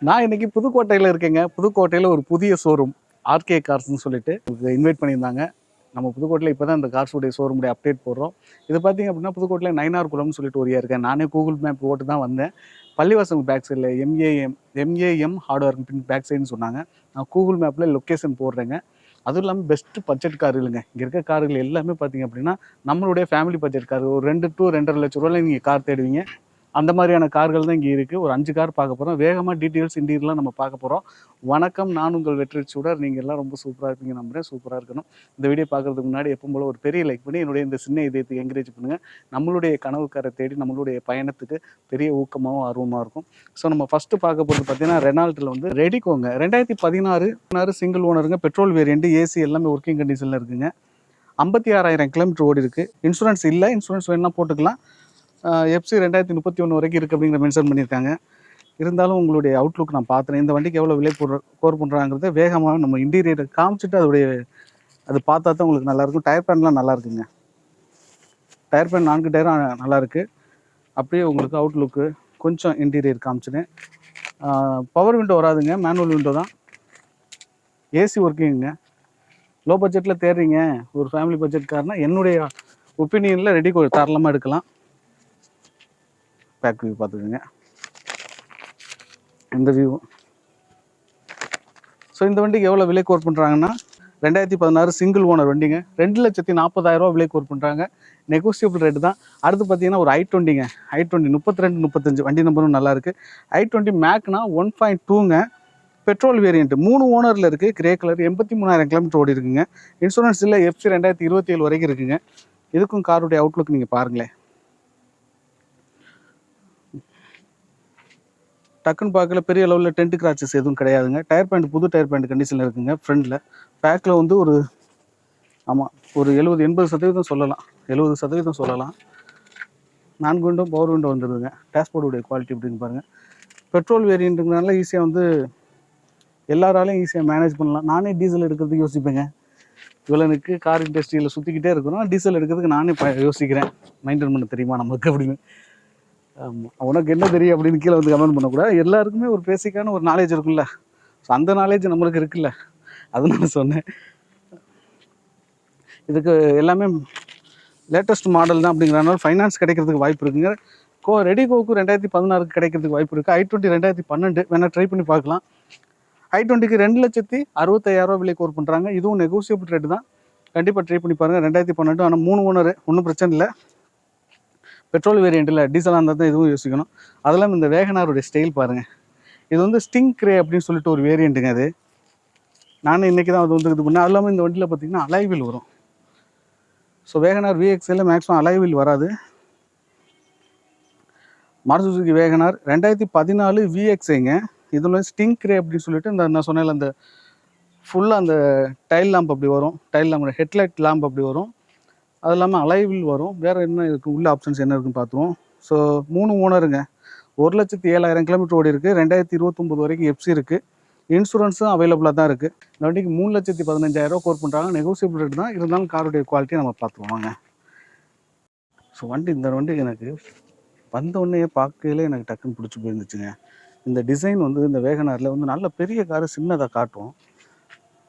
நான் இன்னைக்கு புதுக்கோட்டையில் இருக்கேங்க. புதுக்கோட்டையில் ஒரு புதிய ஷோரூம் ஆர்கே கார்ஸ்ன்னு சொல்லிட்டு இன்வைட் பண்ணியிருந்தாங்க. நம்ம புதுக்கோட்டையில் இப்போ தான் இந்த கார்ஸுடைய ஷோரூமுடைய அப்டேட் போடுறோம். இது பார்த்தீங்க அப்படின்னா புதுக்கோட்டையில் நயினார்குளம்னு சொல்லிட்டு ஒரு ஏரியா இருக்கேன். நானே கூகுள் மேப் போட்டு தான் வந்தேன். பள்ளிவாசல் பேக் சைடில் எம்ஏஎம் ஹார்ட்வேர் பேக் சைடுன்னு சொன்னாங்க. நான் கூகுள் மேப்பில் லொக்கேஷன் போடுறேங்க. அதுவும் இல்லாமல் பெஸ்ட்டு பட்ஜெட் கார் இல்லைங்க. இங்கே இருக்க கார்கள் எல்லாமே பார்த்தீங்க அப்படின்னா நம்மளுடைய ஃபேமிலி பட்ஜெட் கார். ஒரு 2 to 2.5 லட்ச ரூபாயில் நீங்கள் கார் தேடுவீங்க. அந்த மாதிரியான கார்கள் தான் இங்கே இருக்குது. ஒரு 5 கார் பார்க்க போகிறோம். வேகமாக டீட்டெயில்ஸ் இன்டீரியர்லாம் நம்ம பார்க்க போகிறோம். வணக்கம், நான் உங்கள் வெற்றி சூடர். நீங்கள் எல்லாம் ரொம்ப சூப்பராக இருப்பீங்க நம்புகிறேன். சூப்பராக இருக்கணும். இந்த வீடியோ பார்க்குறதுக்கு முன்னாடி எப்பவும் போல ஒரு பெரிய லைக் பண்ணி என்னுடைய இந்த சின்ன இதயத்துக்கு என்கரேஜ் பண்ணுங்கள். நம்மளுடைய கனவுக்காரை தேடி நம்மளுடைய பயணத்துக்கு பெரிய ஊக்கமாகவும் ஆர்வமாக இருக்கும். ஸோ நம்ம ஃபஸ்ட்டு பார்க்க போகிறது பார்த்தீங்கன்னா ரெனால்ட்டில் வந்து ரெடிகோங்க. 2016 சிங்கிள் ஓனருங்க. பெட்ரோல் வேரியண்ட்டு, ஏசி எல்லாமே ஒர்க்கிங் கண்டிஷனில் இருக்குங்க. 56,000 கிலோமீட்டர் ஓடி இருக்குது. இன்சூரன்ஸ் இல்லை, இன்சூரன்ஸ் வேணும்னா போட்டுக்கலாம். எஃப்சி 2031 வரைக்கும் இருக்குது அப்படிங்கிற மென்ஷன் பண்ணியிருக்காங்க. இருந்தாலும் உங்களுடைய அவுட்லுக் நான் பார்த்துறேன். இந்த வண்டிக்கு எவ்வளோ விலை கோர் பண்ணுறாங்கிறத வேகமாக நம்ம இன்டீரியரை காமிச்சிட்டு அது பார்த்தா தான் உங்களுக்கு நல்லாயிருக்கும். டயர் பேன்லாம் நல்லா இருக்குங்க. டயர் பேன் 4 டயரும் நல்லாயிருக்கு. அப்படியே உங்களுக்கு அவுட்லுக்கு கொஞ்சம் இன்டீரியர் காமிச்சினேன். பவர் விண்டோ வராதுங்க, மேனுவல் விண்டோ தான். ஏசி ஒர்க்கிங்குங்க. லோ பட்ஜெட்டில் தேடுறீங்க ஒரு ஃபேமிலி பட்ஜெட் கார்னா என்னுடைய ஒப்பீனியனில் ரெடிகோ தாராளமாக எடுக்கலாம். பேக் வியூ பார்த்துக்கோங்க, இந்த வியூ. ஸோ இந்த வண்டிக்கு எவ்வளோ விலை கோர் பண்ணுறாங்கன்னா 2016 சிங்கிள் ஓனர் வண்டிங்க. 2,40,000 விலை கோர் பண்ணுறாங்க. நெகோசியபிள் ரேட்டு தான். அடுத்து பார்த்தீங்கன்னா ஒரு i20ங்க. i20 32 35 வண்டி நம்பரும் நல்லாயிருக்கு. i20 மேக்னா 1.2ங்க. பெட்ரோல் வேரியண்ட் 3 ஓனரில் இருக்குது. Grey colour. 83,000 கிலோமீட்டர் ஓடி இருக்குங்க. இன்சூரன்ஸ் இல்லை, எஃப்சி 2027 வரைக்கும் இருக்குங்க. இதுக்கும் காருடைய அவுட்லுக் நீங்கள் பாருங்களேன். டக்குன்னு பார்க்கல பெரிய அளவில் டென்ட் கிராச்சஸ் எதுவும் கிடையாதுங்க. டயர் பேண்ட் புது டயர் பேண்ட் கண்டிஷனில் இருக்குங்க. ஃப்ரண்டில் பேக்கில் வந்து ஒரு 70-80% சொல்லலாம். 70% சொல்லலாம். 4 விண்டோ பவர் விண்டோ வந்துடுதுங்க. டேஷ்போர்டுடைய குவாலிட்டி எப்படின்னு பாருங்கள். பெட்ரோல் வேரியண்ட்டுங்கிறனால ஈஸியாக வந்து எல்லாராலையும் ஈஸியாக மேனேஜ் பண்ணலாம். நானே டீசல் எடுக்கிறதுக்கு யோசிப்பேங்க. இவ்வளோனுக்கு கார் இண்டஸ்ட்ரியில் சுற்றிக்கிட்டே இருக்கணும். டீசல் எடுக்கிறதுக்கு நானே யோசிக்கிறேன். மெயின்டைன் பண்ண தெரியுமா நமக்கு அப்படின்னு. ஆமாம், உனக்கு என்ன தெரியும் அப்படின்னு கீழே வந்து கமெண்ட் பண்ணக்கூடாது. எல்லாருக்குமே ஒரு பேசிக்கான ஒரு நாலேஜ் இருக்குல்ல. ஸோ அந்த நாலேஜ் நம்மளுக்கு இருக்குல்ல, அதனால சொன்னேன். இதுக்கு எல்லாமே லேட்டஸ்ட் மாடல் தான் அப்படிங்கிறனால ஃபைனான்ஸ் கிடைக்கிறதுக்கு வாய்ப்பு இருக்குங்க. ரெடிகோவுக்கு 2016 கிடைக்கிறதுக்கு வாய்ப்பு இருக்குது. i20 2012 வேணால் ட்ரை பண்ணி பார்க்கலாம். i20க்கு 2,65,000 விலை கோர் பண்ணுறாங்க. இதுவும் நெகோசியபிள் ரேட்டு தான். கண்டிப்பாக ட்ரை பண்ணி பாருங்கள். 2012 ஆனால் 3 ஓனர், ஒன்றும் பிரச்சனை இல்லை. பெட்ரோல் வேரியண்ட்டில் டீசலாக இருந்தால் தான் இதுவும் யோசிக்கணும். அதெல்லாம் இந்த வேகனாருடைய ஸ்டைல் பாருங்கள். இது வந்து ஸ்டிங் கிரே அப்படின்னு சொல்லிட்டு ஒரு வேரியண்ட்டுங்க. அது நானும் இன்றைக்கி தான் அது வந்து இது பண்ணேன். அது இல்லாமல் இந்த வண்டியில் பார்த்திங்கன்னா அலைவில் வரும். ஸோ வேகனார் விஎக்ஸ்எல்ல மேக்ஸிமம் அலைவில் வராது. Maruti Suzuki Wagon R 2014 விஎக்ஸ்ஐங்க. இதில் ஸ்டிங் கிரே அப்படின்னு சொல்லிட்டு இந்த நான் சொன்னேன் அந்த ஃபுல்லாக அந்த டைல் லேம்ப் அப்படி வரும். டைல் லேம்ப் ஹெட்லைட் லேம்ப் அப்படி வரும். அது இல்லாமல் அலைவில் வரும். வேறு என்ன இருக்குது, உள்ள ஆப்ஷன்ஸ் என்ன இருக்குன்னு பார்த்துருவோம். ஸோ 3 ஓனருங்க. 1,07,000 கிலோமீட்டர் ஓடி இருக்குது. 2029 வரைக்கும் எஃப்சி இருக்குது. இன்சூரன்ஸும் அவைலபிளாக தான் இருக்குது. இந்த வண்டிக்கு 3,15,000 கோர் பண்ணுறாங்க. நெகோசியபிள் ரேட் தான். இருந்தாலும் காருடைய குவாலிட்டியை நம்ம பார்த்துருவாங்க. ஸோ இந்த வண்டி எனக்கு வந்தோடனே பார்க்கையிலே எனக்கு டக்குன்னு பிடிச்சி போயிருந்துச்சுங்க. இந்த டிசைன் வந்து இந்த வேகனாரில் வந்து நல்ல பெரிய காரு சின்னதாக காட்டும்.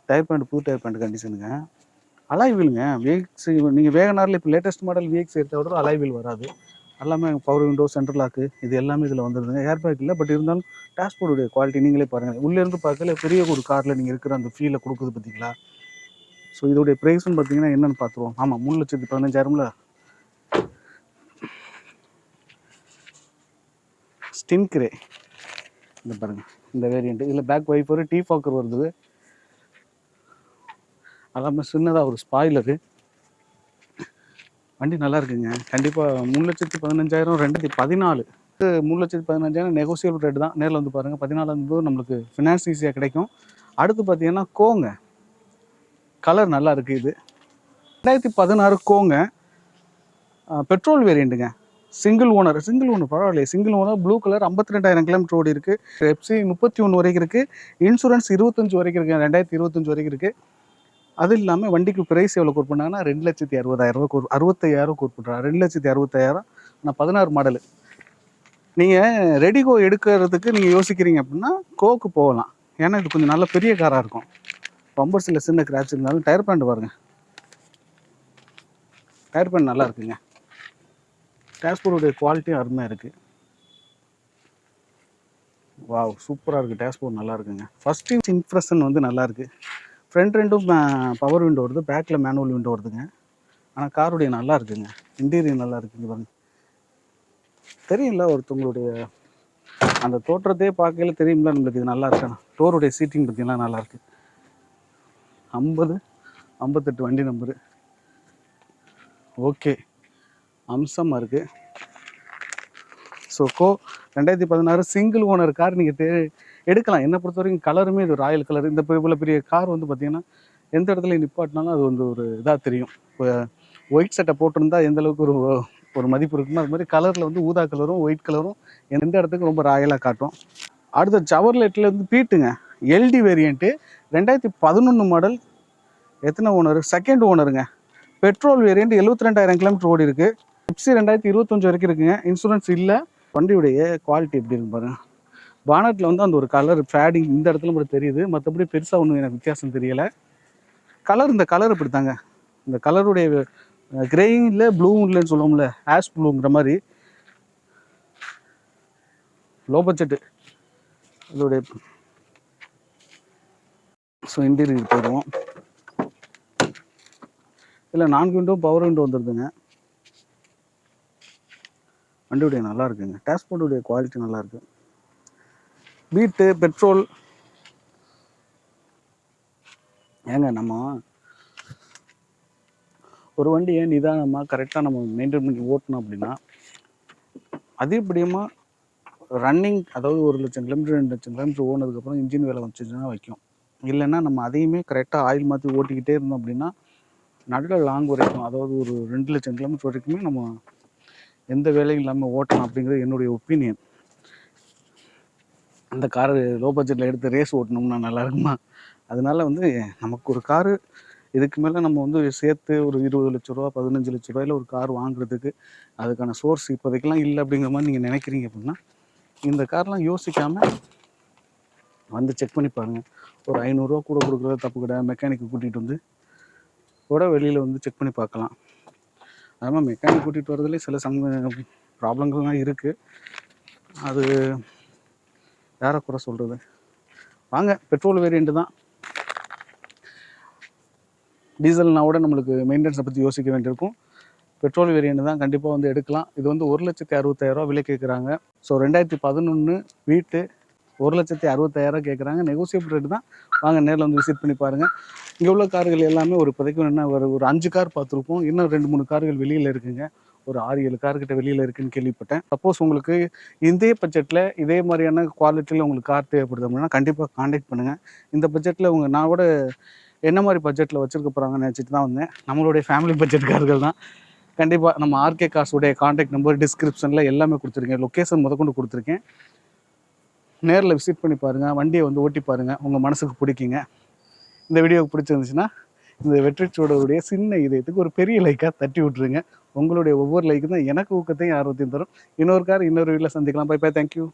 டயர் பேண்ட் புது டயர் பேண்ட் கண்டிஷனுங்க. அலைவீலுங்க. விஎக்ஸ் நீங்கள் வேகனாரில் இப்போ லேட்டஸ்ட் மாடல் விஎக்ஸ் எடுத்த விட அலைவீல் வராது. எல்லாமே பவர் விண்டோ, சென்ட்ரல் லாக்கு, இது எல்லாமே இதில் வந்துடுதுங்க. ஏர் பேக் இல்லை, பட் இருந்தாலும் டேஷ்போர்டுடைய குவாலிட்டி நீங்களே பாருங்கள். உள்ளேருந்து பார்க்கல பெரிய ஒரு காரில் நீங்கள் இருக்கிற அந்த ஃபீலை கொடுக்குது பார்த்தீங்களா. ஸோ இதோடைய ப்ரைஸ்ன்னு பார்த்தீங்கன்னா என்னென்னு பார்த்துருவோம். ஆமாம், 3,15,000ல ஸ்டின் கிரே. இந்த பாருங்கள், இந்த வேரியண்ட்டு. இதில் பேக் வைப்பர், டீ ஃபாக்கர் வருது. அல்லாமல் சின்னதாக ஒரு ஸ்பாய்லரு. வண்டி நல்லா இருக்குங்க. கண்டிப்பாக 3,15,000 2014 3,15,000 நெகோசியபிள் ரேட்டு தான். நேரில் வந்து பாருங்கள். 14 நம்மளுக்கு ஃபினான்ஸ் ஈஸியாக கிடைக்கும். அடுத்து பார்த்தீங்கன்னா கோங்க. கலர் நல்லா இருக்குது. இது 2016 கோங்க. பெட்ரோல் வேரியண்ட்டுங்க. சிங்கிள் ஓனர் பரவாயில்லையே. Single owner, blue colour. 52,000 kilometre ஓடி இருக்குது. எஃப்சி 31 வரைக்கும் இருக்குது. இன்சூரன்ஸ் 25 வரைக்கும் இருக்குது. 2025 வரைக்கும் இருக்குது. அது இல்லாமல் வண்டிக்கு ப்ரைஸ் எவ்வளோ கோர் பண்ணாங்கன்னா 2,60,000 65,000 கோர் பண்ணுறாங்க. 2,60,000. ஆனால் 16 மாடலு. நீங்கள் ரெடிகோ எடுக்கிறதுக்கு நீங்கள் யோசிக்கிறீங்க அப்படின்னா கோக்கு போகலாம். ஏன்னா இது கொஞ்சம் நல்ல பெரிய காராக இருக்கும். பம்பர்ஸில் சின்ன கிராச் இருந்தாலும் டயர் பேண்ட் பாருங்கள், டயர் பேண்ட் நல்லா இருக்குங்க. டேஷ்போர்டுடைய குவாலிட்டியும் அருமையாக இருக்குது. வாவ், சூப்பராக இருக்குது. டேஷ்போர்ட் நல்லா இருக்குங்க. ஃபஸ்ட் இம்ப்ரெஷன் வந்து நல்லாயிருக்கு. ஃப்ரண்ட் ரெண்டும் பவர் விண்டோ வருது, பேக்கில் மேனுவல் விண்டோ வருதுங்க. ஆனால் காருடைய நல்லா இருக்குங்க. இன்டீரியர் நல்லா இருக்குங்க பாருங்க. தெரியும்ல ஒருத்தவங்களுடைய அந்த தோற்றத்தையே பார்க்கல தெரியும்ல நம்மளுக்கு இது நல்லா இருக்கா. டோருடைய சீட்டிங் பார்த்தீங்கன்னா நல்லாயிருக்கு. 50-58 வண்டி நம்பரு. ஓகே, அம்சமாக இருக்குது. ஸோ 2016 சிங்கிள் ஓனர் கார் நீங்கள் எடுக்கலாம். என்னை பொறுத்த வரைக்கும் கலருமே இது ராயல் கலர். இந்த இவ்வளோ பெரிய கார் வந்து பார்த்திங்கன்னா எந்த இடத்துல நிப்பாட்டினாலும் அது வந்து ஒரு இதாக தெரியும். இப்போ ஒயிட் சட்டை போட்டிருந்தா எந்த அளவுக்கு ஒரு மதிப்பு இருக்குன்னா அது மாதிரி கலரில் வந்து ஊதா கலரும் ஒயிட் கலரும் எந்த இடத்துக்கு ரொம்ப ராயலாக காட்டும். அடுத்த சவர்லெட்டில் வந்து பீட்டுங்க, எல்டி வேரியண்ட்டு, 2011 மாடல். எத்தனை ஓனர்? செகண்ட் ஓனருங்க. பெட்ரோல் வேரியண்ட், 72,000 கிலோமீட்டர் ஓடி இருக்குது. எப்சி 2025 வரைக்கும் இருக்குங்க. இன்சூரன்ஸ் இல்லை. வண்டியுடைய குவாலிட்டி எப்படி இருக்கு பாருங்க. பானட்டில் வந்து அந்த ஒரு கலர் ஃபேடிங் இந்த இடத்துல மட்டும் தெரியுது, மற்றபடி பெருசாக ஒன்றும் எனக்கு வித்தியாசம் தெரியலை. கலர், இந்த கலர் இப்படி தாங்க. இந்த கலருடைய கிரேயும் இல்லை ப்ளூவும் இல்லைன்னு சொல்லுவோம்ல, ஆஷ் ப்ளூங்கிற மாதிரி. லோ பட்ஜெட்டு இதோடைய. ஸோ இன்டீரியர் போயிடுவோம். இல்லை 4 விண்டோ பவர் விண்டோ வந்துடுதுங்க. வண்டியுடைய நல்லா இருக்குங்க. டேஷ்போர்டுடைய குவாலிட்டி நல்லாயிருக்கு. Beat petrol. ஏங்க நம்ம ஒரு வண்டியை நிதானமாக கரெக்டாக நம்ம மெயின்டைன் பண்ணி ஓட்டணும் அப்படின்னா அதிகப்படியமாக ரன்னிங், அதாவது 1,00,000 கிலோமீட்டர் 2,00,000 கிலோமீட்டர் ஓனதுக்கப்புறம் இன்ஜின் வேலை வந்துச்சுன்னா வைக்கும். இல்லைன்னா நம்ம அதையுமே கரெக்டாக ஆயில் மாற்றி ஓட்டிக்கிட்டே இருந்தோம் அப்படின்னா நல்ல லாங் வரைக்கும், அதாவது ஒரு 2,00,000 கிலோமீட்டர் வரைக்குமே நம்ம எந்த வேலையும் இல்லாமல் ஓட்டணும் அப்படிங்கிறது என்னுடைய ஒப்பீனியன். அந்த காரு லோ பட்ஜெட்டில் எடுத்து ரேஸ் ஓட்டணும்னா நல்லா இருக்குமா? அதனால வந்து நமக்கு ஒரு காரு இதுக்கு மேலே நம்ம வந்து சேர்த்து ஒரு 20 லட்ச ரூபா 15 லட்ச ரூபாயில் ஒரு கார் வாங்குறதுக்கு அதுக்கான சோர்ஸ் இப்போதைக்கெல்லாம் இல்லை அப்படிங்கிற மாதிரி நீங்கள் நினைக்கிறீங்க அப்படின்னா இந்த கார்லாம் யோசிக்காமல் வந்து செக் பண்ணி பாருங்கள். ஒரு 500 ரூபா கூட கொடுக்குறது தப்பு கிடையாது. மெக்கானிக்கு கூட்டிகிட்டு வந்து கூட வெளியில் வந்து செக் பண்ணி பார்க்கலாம். அதனால் மெக்கானிக் கூட்டிகிட்டு வரதுலேயே சில ப்ராப்ளங்கள்லாம் இருக்குது. அது யாரை குறை சொல்கிறது? வாங்க, பெட்ரோல் வேரியண்ட்டு தான். டீசல்னா கூட நம்மளுக்கு மெயின்டெனன்ஸை பற்றி யோசிக்க வேண்டியிருக்கும். பெட்ரோல் வேரியண்ட் தான் கண்டிப்பாக வந்து எடுக்கலாம். இது வந்து 1,60,000 விலை கேட்குறாங்க. ஸோ 2011 வீட்டு 1,60,000 கேட்குறாங்க. நெகோசியபிள் ரேட்டு தான். வாங்க நேரில் வந்து விசிட் பண்ணி பாருங்கள். இங்கே உள்ள கார்கள் எல்லாமே ஒரு இப்போதைக்கு என்ன ஒரு 5 கார் பார்த்துருப்போம். இன்னும் 2-3 கார்கள் வெளியில் இருக்குங்க. ஒரு 6-7 கார்கிட்ட வெளியில் இருக்குதுன்னு கேள்விப்பட்டேன். சப்போஸ் உங்களுக்கு இதே பட்ஜெட்டில் இதே மாதிரியான குவாலிட்டியில் உங்களுக்கு கார் தேவைப்படுது அப்படின்னா கண்டிப்பாக காண்டாக்ட் பண்ணுங்கள். இந்த பட்ஜெட்டில் நான் கூட என்ன மாதிரி பட்ஜெட்டில் வச்சுருக்க போகிறாங்கன்னு நினச்சிட்டு தான் வந்தேன். நம்மளுடைய ஃபேமிலி பட்ஜெட் கார்கள் தான். கண்டிப்பாக நம்ம ஆர்கே கார்ஸுடைய காண்டாக்ட் நம்பர் டிஸ்கிரிப்ஷனில் எல்லாமே கொடுத்துருக்கேன். லொக்கேஷன் முதற்கொண்டு கொடுத்துருக்கேன். நேரில் விசிட் பண்ணி பாருங்கள். வண்டியை வந்து ஓட்டி பாருங்கள். உங்கள் மனசுக்கு பிடிக்குங்க. இந்த வீடியோவுக்கு பிடிச்சிருந்துச்சுன்னா இந்த வெற்றிச்சோடருடைய சின்ன இதயத்துக்கு ஒரு பெரிய லைக்காக தட்டி விட்ருங்க. உங்களுடைய ஒவ்வொரு லைக்கு தான் எனக்கு ஊக்கத்தையும் ஆர்வத்தையும் தரும். இன்னொரு கார் இன்னொரு வீட்டில் சந்திக்கலாம். Bye bye, thank you.